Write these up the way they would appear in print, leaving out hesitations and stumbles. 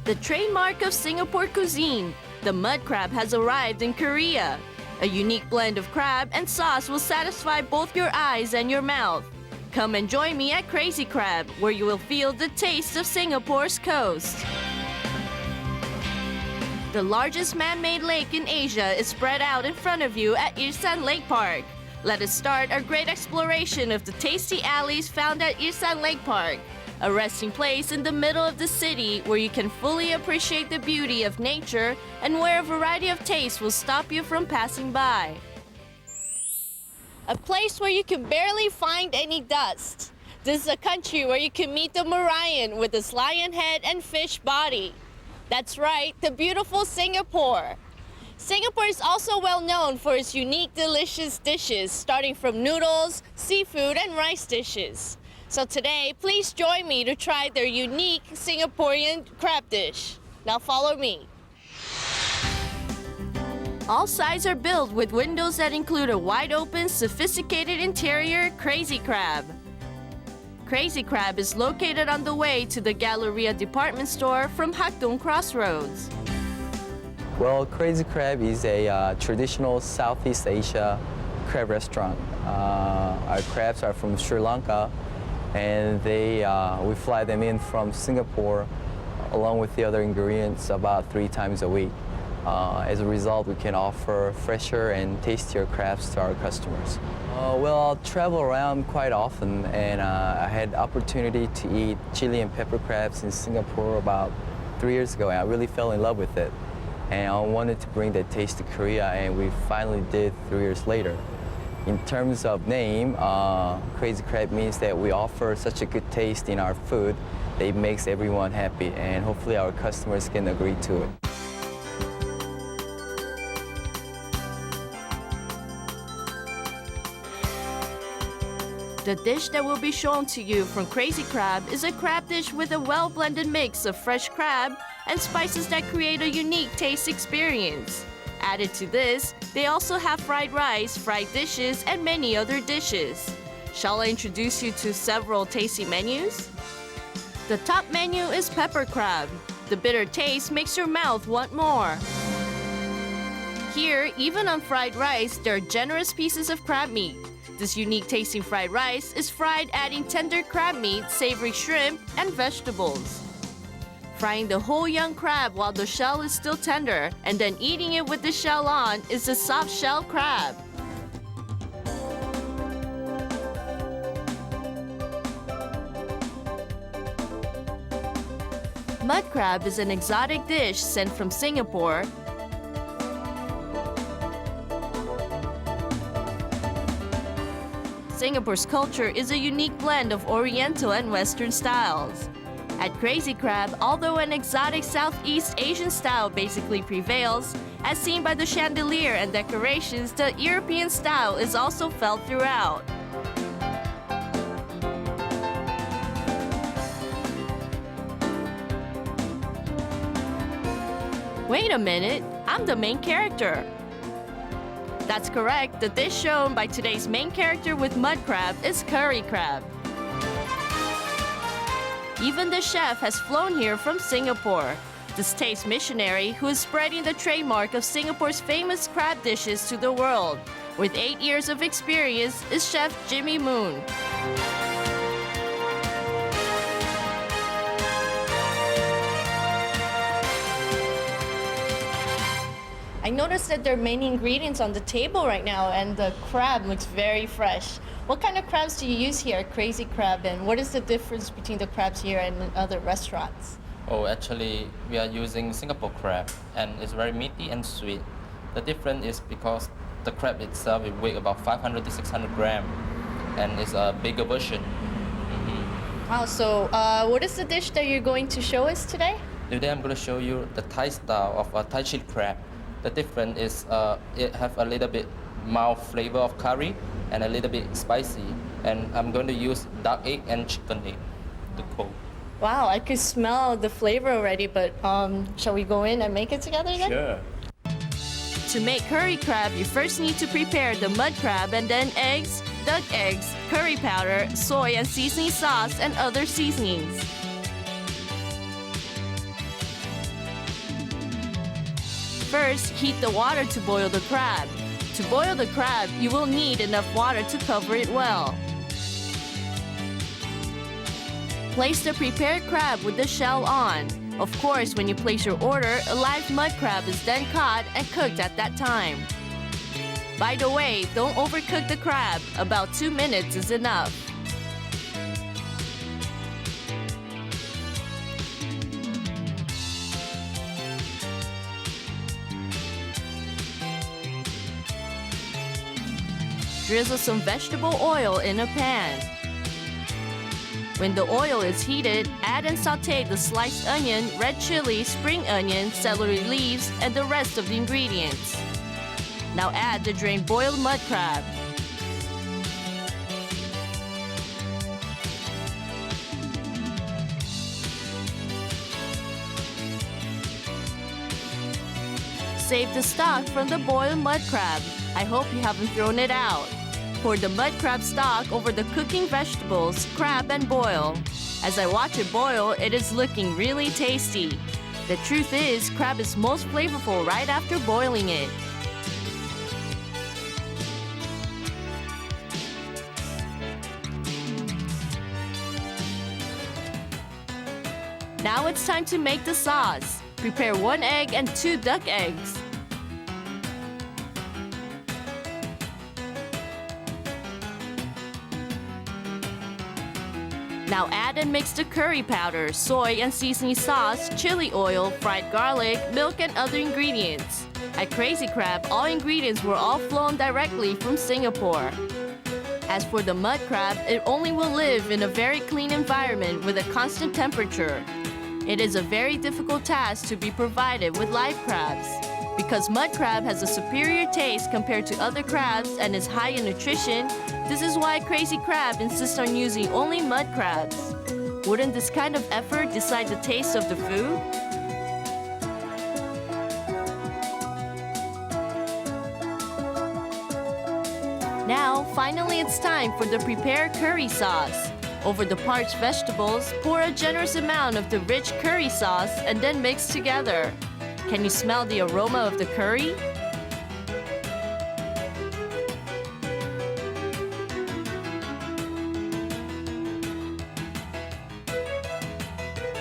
The trademark of Singapore cuisine, the mud crab has arrived in Korea. A unique blend of crab and sauce will satisfy both your eyes and your mouth. Come and join me at Crazy Crab, where you will feel the taste of Singapore's coast. The largest man-made lake in Asia is spread out in front of you at Arirang Lake Park. Let us start our great exploration of the tasty alleys found at Arirang Lake Park, a resting place in the middle of the city where you can fully appreciate the beauty of nature and where a variety of tastes will stop you from passing by. A place where you can barely find any dust. This is a country where you can meet the Marian with its lion head and fish body. That's right, the beautiful Singapore. Singapore is also well known for its unique, delicious dishes, starting from noodles, seafood, and rice dishes. So today, please join me to try their unique Singaporean crab dish. Now follow me. All sides are built with windows that include a wide-open, sophisticated interior Crazy Crab. Crazy Crab is located on the way to the Galleria department store from Hakdong Crossroads. Well, Crazy Crab is a traditional Southeast Asia crab restaurant. Our crabs are from Sri Lanka, and we fly them in from Singapore along with the other ingredients about 3 times a week. As a result, we can offer fresher and tastier crabs to our customers. Well, I'll travel around quite often, and I had opportunity to eat chili and pepper crabs in Singapore about 3 years ago, and I really fell in love with it. And I wanted to bring that taste to Korea, and we finally did 3 years later. In terms of name, Crazy Crab means that we offer such a good taste in our food that it makes everyone happy, and hopefully our customers can agree to it. The dish that will be shown to you from Crazy Crab is a crab dish with a well-blended mix of fresh crab and spices that create a unique taste experience. Added to this, they also have fried rice, fried dishes, and many other dishes. Shall I introduce you to several tasty menus? The top menu is pepper crab. The bitter taste makes your mouth want more. Here, even on fried rice, there are generous pieces of crab meat. This unique tasting fried rice is fried adding tender crab meat, savory shrimp, and vegetables. Frying the whole young crab while the shell is still tender, and then eating it with the shell on, is the soft shell crab. Mud crab is an exotic dish sent from Singapore. Singapore's culture is a unique blend of Oriental and Western styles. At Crazy Crab, although an exotic Southeast Asian style basically prevails, as seen by the chandelier and decorations, the European style is also felt throughout. Wait a minute, I'm the main character. That's correct, the dish shown by today's main character with mud crab is curry crab. Even the chef has flown here from Singapore. This taste missionary who is spreading the trademark of Singapore's famous crab dishes to the world. With 8 years of experience is Chef Jimmy Moon. I noticed that there are many ingredients on the table right now, and the crab looks very fresh. What kind of crabs do you use here at Crazy Crab, and what is the difference between the crabs here and in other restaurants? Oh, actually, we are using Singapore crab, and it's very meaty and sweet. The difference is because the crab itself will weigh about 500 to 600 grams, and it's a bigger version. Wow, so what is the dish that you're going to show us today? Today, I'm going to show you the Thai style of a Thai chili crab. The difference is it have a little bit mild flavor of curry and a little bit spicy. And I'm going to use duck egg and chicken egg to cook. Wow, I could smell the flavor already, but shall we go in and make it together then? Sure. To make curry crab, you first need to prepare the mud crab and then eggs, duck eggs, curry powder, soy and seasoning sauce, and other seasonings. First, heat the water to boil the crab. To boil the crab, you will need enough water to cover it well. Place the prepared crab with the shell on. Of course, when you place your order, a live mud crab is then caught and cooked at that time. By the way, don't overcook the crab. About 2 minutes is enough. Drizzle some vegetable oil in a pan. When the oil is heated, add and sauté the sliced onion, red chili, spring onion, celery leaves, and the rest of the ingredients. Now add the drained boiled mud crab. Save the stock from the boiled mud crab. I hope you haven't thrown it out. Pour the mud crab stock over the cooking vegetables, crab, and boil. As I watch it boil, it is looking really tasty. The truth is, crab is most flavorful right after boiling it. Now it's time to make the sauce. Prepare 1 egg and 2 duck eggs. Now add and mix the curry powder, soy and seasoning sauce, chili oil, fried garlic, milk, and other ingredients. At Crazy Crab, all ingredients were all flown directly from Singapore. As for the mud crab, it only will live in a very clean environment with a constant temperature. It is a very difficult task to be provided with live crabs. Because mud crab has a superior taste compared to other crabs and is high in nutrition, this is why Crazy Crab insists on using only mud crabs. Wouldn't this kind of effort decide the taste of the food? Now, finally it's time for the prepared curry sauce. Over the parched vegetables, pour a generous amount of the rich curry sauce and then mix together. Can you smell the aroma of the curry?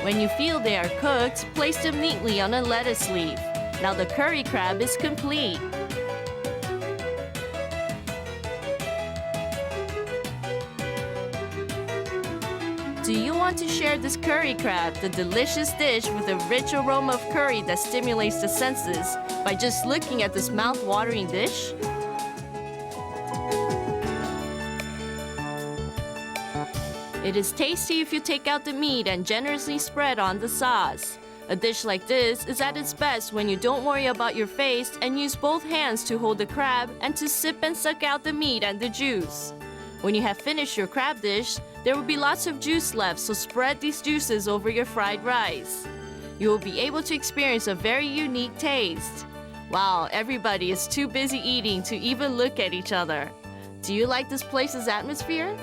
When you feel they are cooked, place them neatly on a lettuce leaf. Now the curry crab is complete. Do you want to share this curry crab, the delicious dish with a rich aroma of curry that stimulates the senses, by just looking at this mouth-watering dish? It is tasty if you take out the meat and generously spread on the sauce. A dish like this is at its best when you don't worry about your face and use both hands to hold the crab and to sip and suck out the meat and the juice. When you have finished your crab dish, there will be lots of juice left, so spread these juices over your fried rice. You will be able to experience a very unique taste. Wow, everybody is too busy eating to even look at each other. Do you like this place's atmosphere?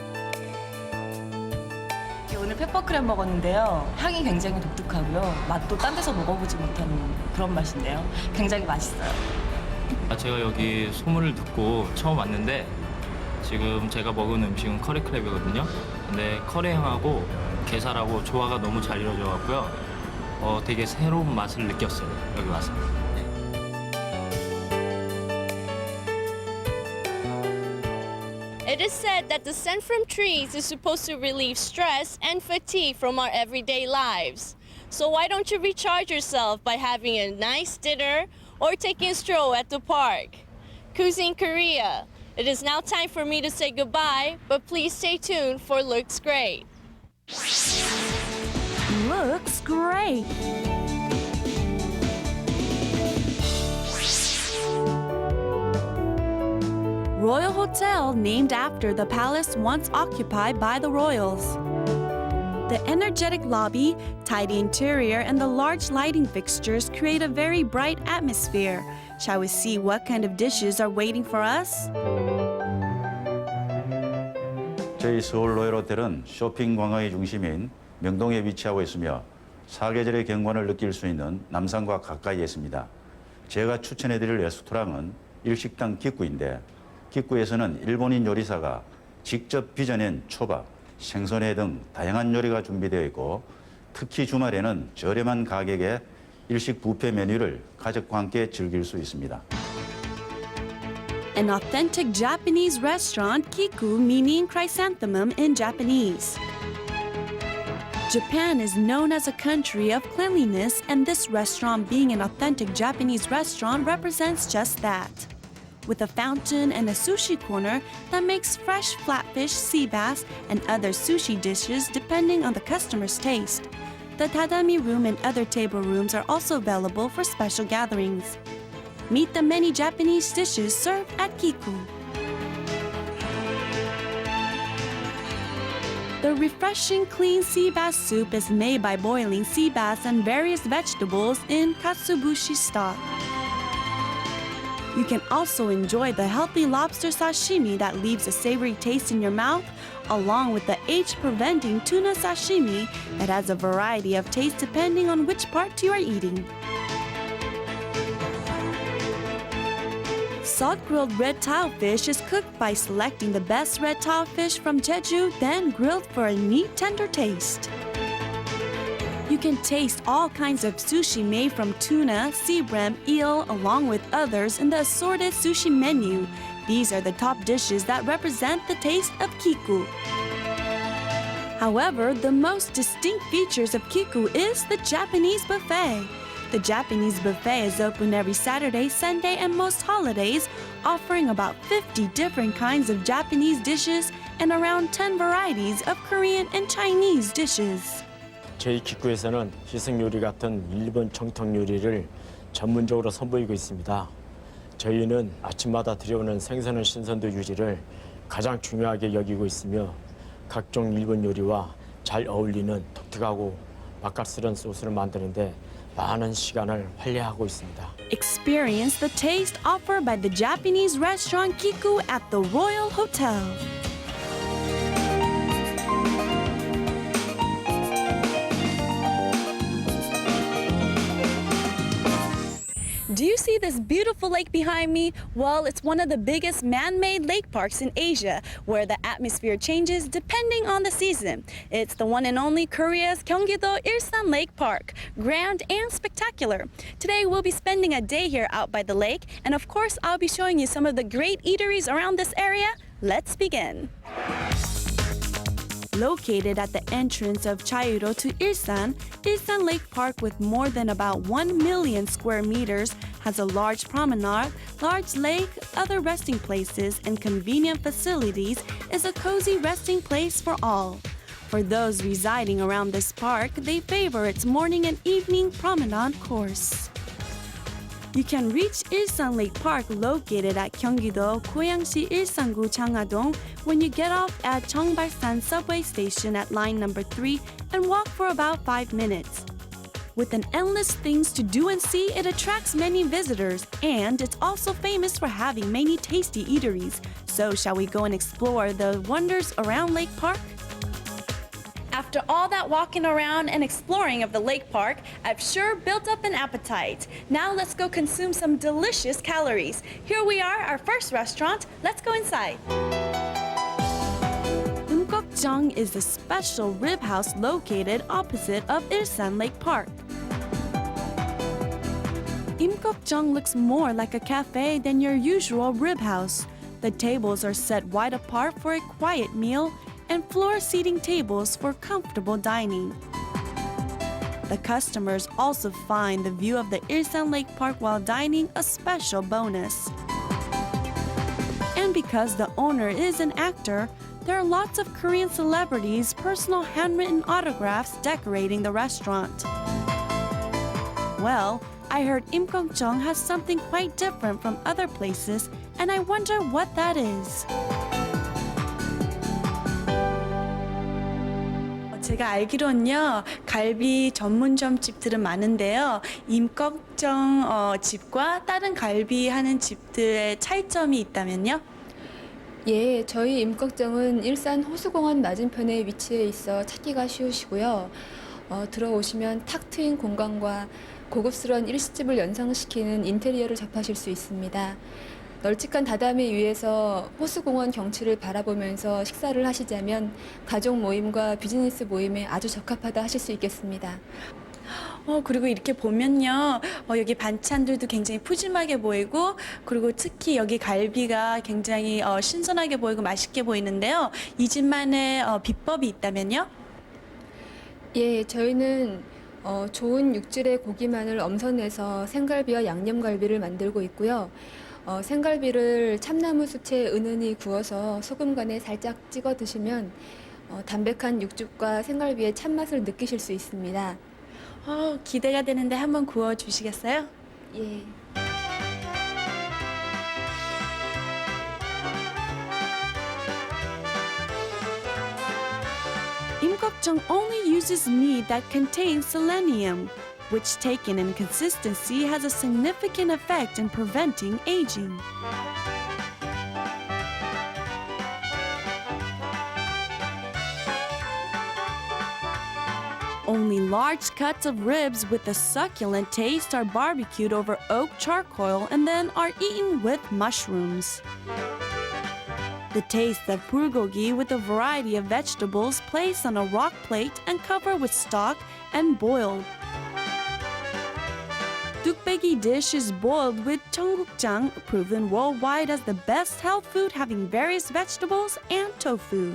오늘 페퍼크랩 먹었는데요. 향이 굉장히 독특하고요. 맛도 딴 데서 먹어보지 못하는 그런 맛인데요. 굉장히 맛있어요. 제가 여기 소문을 듣고 처음 왔는데 지금 제가 먹은 음식은 커리 크랩이거든요. 근데 커리 향하고 게살하고 조화가 너무 잘 이루어져 갖고요. 되게 새로운 맛을 느꼈어요. 여기 와서. It is said that the scent from trees is supposed to relieve stress and fatigue from our everyday lives. So why don't you recharge yourself by having a nice dinner or taking a stroll at the park? Cuisine Korea. It is now time for me to say goodbye, but please stay tuned for Looks Great. Looks great. Royal Hotel named after the palace once occupied by the royals. The energetic lobby, tidy interior, and the large lighting fixtures create a very bright atmosphere. Shall we see what kind of dishes are waiting for us? 저희 서울 로얄호텔은 쇼핑 관광의 중심인 명동에 위치하고 있으며 사계절의 경관을 느낄 수 있는 남산과 가까이에 있습니다. 제가 추천해드릴 레스토랑은 일식당 기쿠인데 기쿠에서는 일본인 요리사가 직접 빚어낸 초밥, 생선회 등 다양한 요리가 준비되어 있고 특히 주말에는 저렴한 가격의 일식 뷔페 메뉴를 가족과 함께 즐길 수 있습니다. An authentic Japanese restaurant, Kiku meaning chrysanthemum in Japanese. Japan is known as a country of cleanliness, and this restaurant, being an authentic Japanese restaurant, represents just that. With a fountain and a sushi corner that makes fresh flatfish, sea bass, and other sushi dishes depending on the customer's taste. The tatami room and other table rooms are also available for special gatherings. Meet the many Japanese dishes served at Kiku. The refreshing clean sea bass soup is made by boiling sea bass and various vegetables in katsubushi stock. You can also enjoy the healthy lobster sashimi that leaves a savory taste in your mouth, along with the age-preventing tuna sashimi that has a variety of taste depending on which part you are eating. Salt-grilled red tilefish is cooked by selecting the best red tilefish from Jeju, then grilled for a neat, tender taste. You can taste all kinds of sushi made from tuna, sea bream, eel, along with others in the assorted sushi menu. These are the top dishes that represent the taste of Kiku. However, the most distinct features of Kiku is the Japanese buffet. The Japanese buffet is open every Saturday, Sunday, and most holidays, offering about 50 different kinds of Japanese dishes and around 10 varieties of Korean and Chinese dishes. 저희 기쿠에서는 희생 요리 같은 일본 정통 요리를 전문적으로 선보이고 있습니다. 저희는 아침마다 들여오는 생선의 신선도 유지를 가장 중요하게 여기고 있으며 각종 일본 요리와 잘 어울리는 독특하고 맛깔스러운 소스를 만드는데 많은 시간을 활용하고 있습니다. Experience the taste offered by the Japanese restaurant Kiku at the Royal Hotel. Do you see this beautiful lake behind me? Well, it's one of the biggest man-made lake parks in Asia, where the atmosphere changes depending on the season. It's the one and only Korea's Gyeonggi-do Ilsan Lake Park, grand and spectacular. Today, we'll be spending a day here out by the lake, and of course, I'll be showing you some of the great eateries around this area. Let's begin. Located at the entrance of Chayuro to Ilsan, Ilsan Lake Park, with more than about 1 million square meters, has a large promenade, large lake, other resting places, and convenient facilities, is a cozy resting place for all. For those residing around this park, they favor its morning and evening promenade course. You can reach Ilsan Lake Park, located at Gyeonggi-do, Goyangsi Ilsangu Changha-dong, when you get off at Cheongbalsan subway station at line number 3 and walk for about 5 minutes. With an endless things to do and see, it attracts many visitors, and it's also famous for having many tasty eateries. So shall we go and explore the wonders around Lake Park? After all that walking around and exploring of the lake park, I've sure built up an appetite. Now let's go consume some delicious calories. Here we are, our first restaurant. Let's go inside. Umgokjeong is a special rib house located opposite of Ilsan Lake Park. Umgokjeong looks more like a cafe than your usual rib house. The tables are set wide apart for a quiet meal, and floor seating tables for comfortable dining. The customers also find the view of the Ilsan Lake Park while dining a special bonus. And because the owner is an actor, there are lots of Korean celebrities' personal handwritten autographs decorating the restaurant. Well, I heard Imgokjeong has something quite different from other places, and I wonder what that is. 제가 알기로는요, 갈비 전문점 집들은 많은데요, 임꺽정 집과 다른 갈비 하는 집들의 차이점이 있다면요? 예, 저희 임꺽정은 일산 호수공원 맞은편에 위치해 있어 찾기가 쉬우시고요. 들어오시면 탁 트인 공간과 고급스러운 일식집을 연상시키는 인테리어를 접하실 수 있습니다. 널찍한 다다미 위에서 호수공원 경치를 바라보면서 식사를 하시자면 가족 모임과 비즈니스 모임에 아주 적합하다 하실 수 있겠습니다. 그리고 이렇게 보면요. 여기 반찬들도 굉장히 푸짐하게 보이고, 그리고 특히 여기 갈비가 굉장히 신선하게 보이고 맛있게 보이는데요. 이 집만의 비법이 있다면요? 예, 저희는 좋은 육질의 고기만을 엄선해서 생갈비와 양념갈비를 만들고 있고요. 생갈비를 참나무 숯에 은은히 구워서 소금간에 살짝 찍어 드시면 담백한 육즙과 생갈비의 참맛을 느끼실 수 있습니다. 기대가 되는데 한번 구워 주시겠어요? 예. Im Gokjeong only uses meat that contains selenium, which taken in consistency has a significant effect in preventing aging. Only large cuts of ribs with a succulent taste are barbecued over oak charcoal and then are eaten with mushrooms. The taste of bulgogi with a variety of vegetables placed on a rock plate and covered with stock and boiled. Dukbegi dish is boiled with cheonggukjang, proven worldwide as the best health food, having various vegetables and tofu.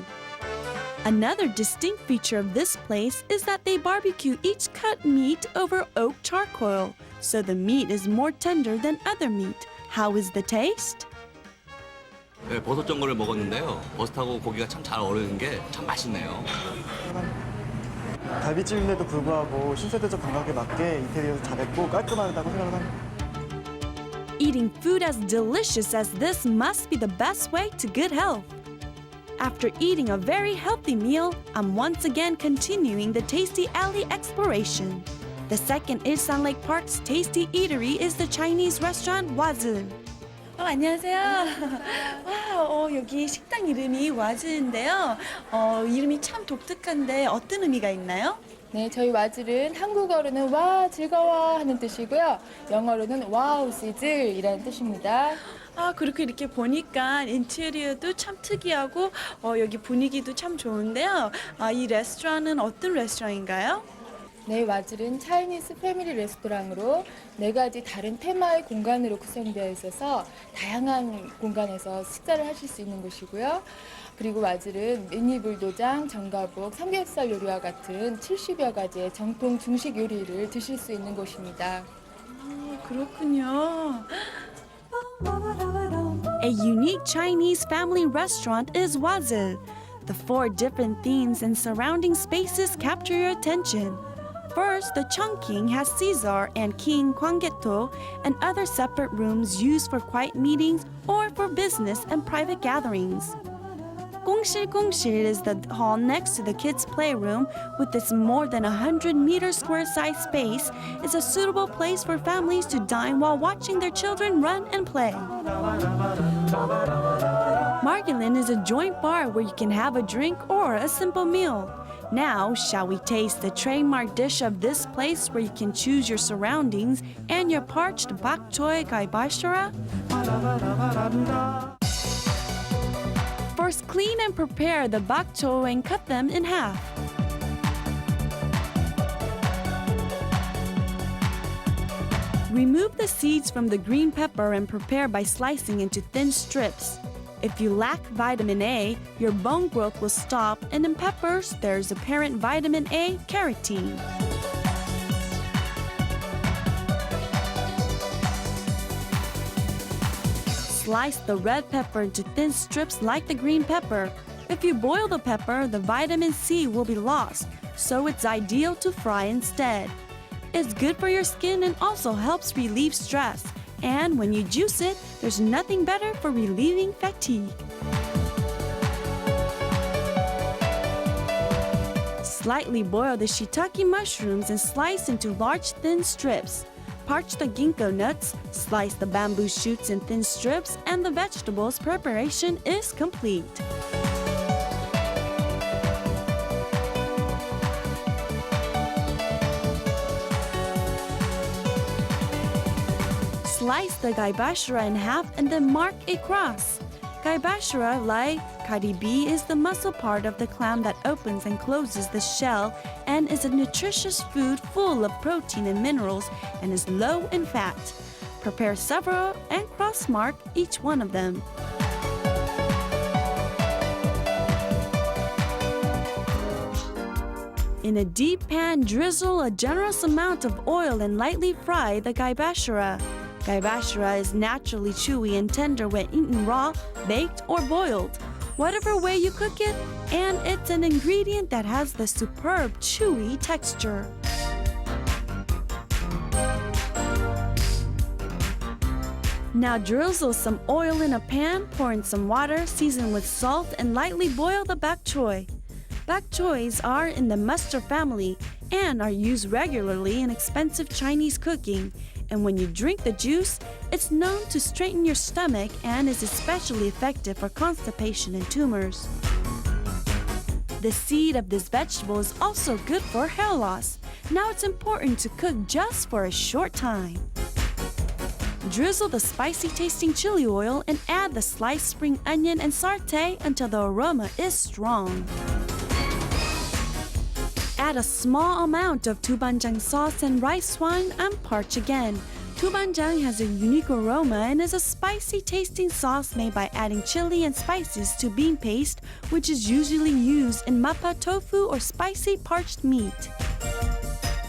Another distinct feature of this place is that they barbecue each cut meat over oak charcoal, so the meat is more tender than other meat. How is the taste? 네, 버섯 전골을 먹었는데요. 버섯하고 고기가 참 잘 어울리는 게 참 맛있네요. 갈비찜인데도 불구하고 신세대적 감각에 맞게 인테리어도 잘했고 깔끔하다고 생각을 합니다. Eating food as delicious as this must be the best way to good health. After eating a very healthy meal, I'm once again continuing the Tasty Alley exploration. The second Ilsan Lake Park's tasty eatery is the Chinese restaurant 와즈. 안녕하세요. 와, 여기 식당 이름이 와즈인데요. 이름이 참 독특한데 어떤 의미가 있나요? 네, 저희 와즈는 한국어로는 와 즐거워 하는 뜻이고요. 영어로는 와우 시즐이라는 뜻입니다. 그렇게 이렇게 보니까 인테리어도 참 특이하고 여기 분위기도 참 좋은데요. 이 레스토랑은 어떤 레스토랑인가요? 네, 와즐은 차이니스 패밀리 레스토랑으로 4가지 다른 테마의 공간으로 구성되어 있어서 다양한 공간에서 식사를 하실 수 있는 곳이고요. 그리고 와즐은 미니 불도장, 전가복, 삼겹살 요리와 같은 70여 가지의 정통 중식 요리를 드실 수 있는 곳입니다. 그렇군요. A unique Chinese family restaurant is 와즈. The 4 different themes and surrounding spaces capture your attention. First, the Chungking has Caesar and King Kwanggeto and other separate rooms used for quiet meetings or for business and private gatherings. Gongshil is the hall next to the kids' playroom. With its more than 100-meter square size space, is a suitable place for families to dine while watching their children run and play. Margolin is a joint bar where you can have a drink or a simple meal. Now, shall we taste the trademark dish of this place where you can choose your surroundings and your parched bak choy gai baishara? First, clean and prepare the bak choy and cut them in half. Remove the seeds from the green pepper and prepare by slicing into thin strips. If you lack vitamin A, your bone growth will stop, and in peppers, there's apparent vitamin A, carotene. Slice the red pepper into thin strips like the green pepper. If you boil the pepper, the vitamin C will be lost, so it's ideal to fry instead. It's good for your skin and also helps relieve stress. And when you juice it, there's nothing better for relieving fatigue. Slightly boil the shiitake mushrooms and slice into large thin strips. Parch the ginkgo nuts, slice the bamboo shoots in thin strips, and the vegetables preparation is complete. Slice the gaibashura in half and then mark a cross. Gaibashura, like karibi, is the muscle part of the clam that opens and closes the shell and is a nutritious food full of protein and minerals and is low in fat. Prepare several and cross-mark each one of them. In a deep pan, drizzle a generous amount of oil and lightly fry the gaibashura. Gaibashura is naturally chewy and tender when eaten raw, baked, or boiled. Whatever way you cook it, and it's an ingredient that has the superb chewy texture. Now drizzle some oil in a pan, pour in some water, season with salt, and lightly boil the bok choy. Bok choys are in the mustard family and are used regularly in expensive Chinese cooking. And when you drink the juice, it's known to straighten your stomach and is especially effective for constipation and tumors. The seed of this vegetable is also good for hair loss. Now it's important to cook just for a short time. Drizzle the spicy tasting chili oil and add the sliced spring onion and saute until the aroma is strong. Add a small amount of tubanjang sauce and rice wine and parch again. Tubanjang has a unique aroma and is a spicy tasting sauce made by adding chili and spices to bean paste, which is usually used in mappa tofu or spicy parched meat.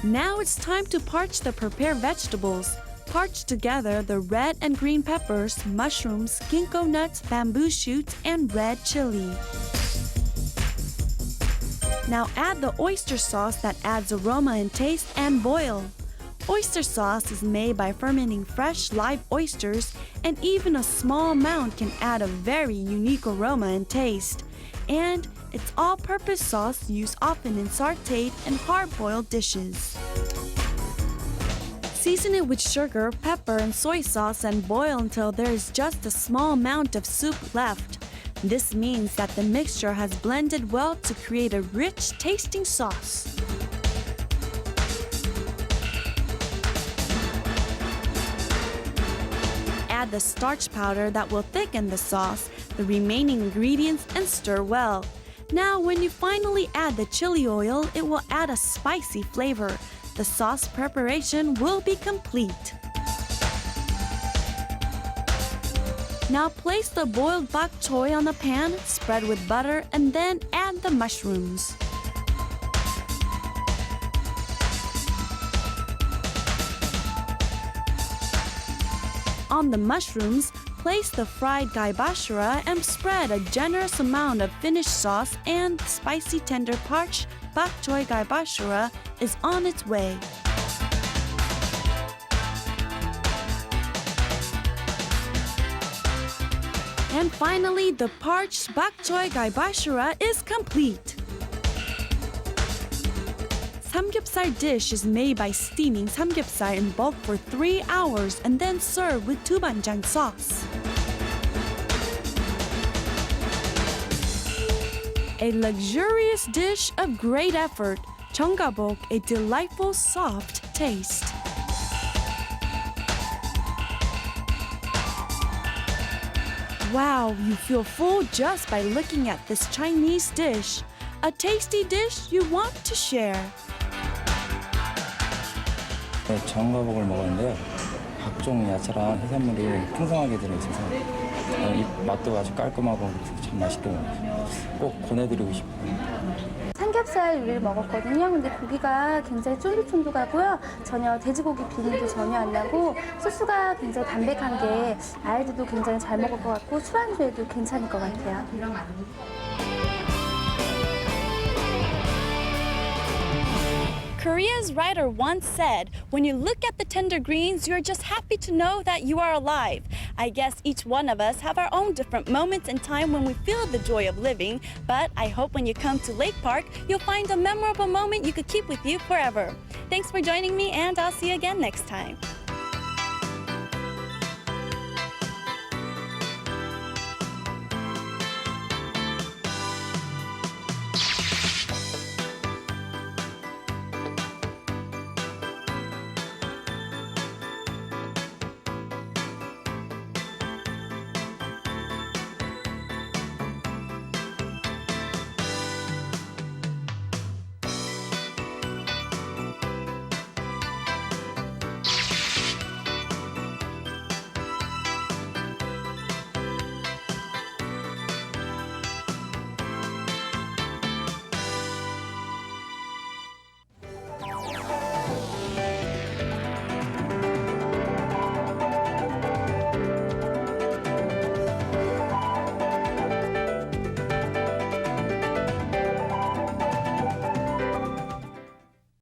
Now it's time to parch the prepared vegetables. Parch together the red and green peppers, mushrooms, ginkgo nuts, bamboo shoots, and red chili. Now add the oyster sauce that adds aroma and taste and boil. Oyster sauce is made by fermenting fresh live oysters, and even a small amount can add a very unique aroma and taste. And it's all-purpose sauce used often in sautéed and hard-boiled dishes. Season it with sugar, pepper, and soy sauce and boil until there is just a small amount of soup left. This means that the mixture has blended well to create a rich tasting sauce. Add the starch powder that will thicken the sauce, the remaining ingredients, and stir well. Now, when you finally add the chili oil, it will add a spicy flavor. The sauce preparation will be complete. Now place the boiled bok choy on a pan, spread with butter, and then add the mushrooms. On the mushrooms, place the fried gaibashura and spread a generous amount of finished sauce, and spicy tender parched bok choy gaibashura is on its way. And finally, the parched bok choy gaibashura is complete. Samgyeopsal dish is made by steaming samgyeopsal in bulk for 3 hours and then served with tubanjang sauce. A luxurious dish of great effort, jeonggabok, a delightful soft taste. Wow, you feel full just by looking at this Chinese dish. A tasty dish you want to share. 네, 전가복을 먹었는데요. 각종 야채랑 해산물이 풍성하게 들어있어서 이 맛도 아주 깔끔하고 참 맛있게 먹었어요. 꼭 권해드리고 싶어요. 삼겹살 요리를 먹었거든요. 근데 고기가 굉장히 쫀득쫀득하고요. 전혀 돼지고기 비린도 전혀 안 나고 소스가 굉장히 담백한 게 아이들도 굉장히 잘 먹을 것 같고 술안주에도 괜찮을 것 같아요. Korea's writer once said, when you look at the tender greens, you're just happy to know that you are alive. I guess each one of us have our own different moments in time when we feel the joy of living, but I hope when you come to Lake Park, you'll find a memorable moment you could keep with you forever. Thanks for joining me, and I'll see you again next time.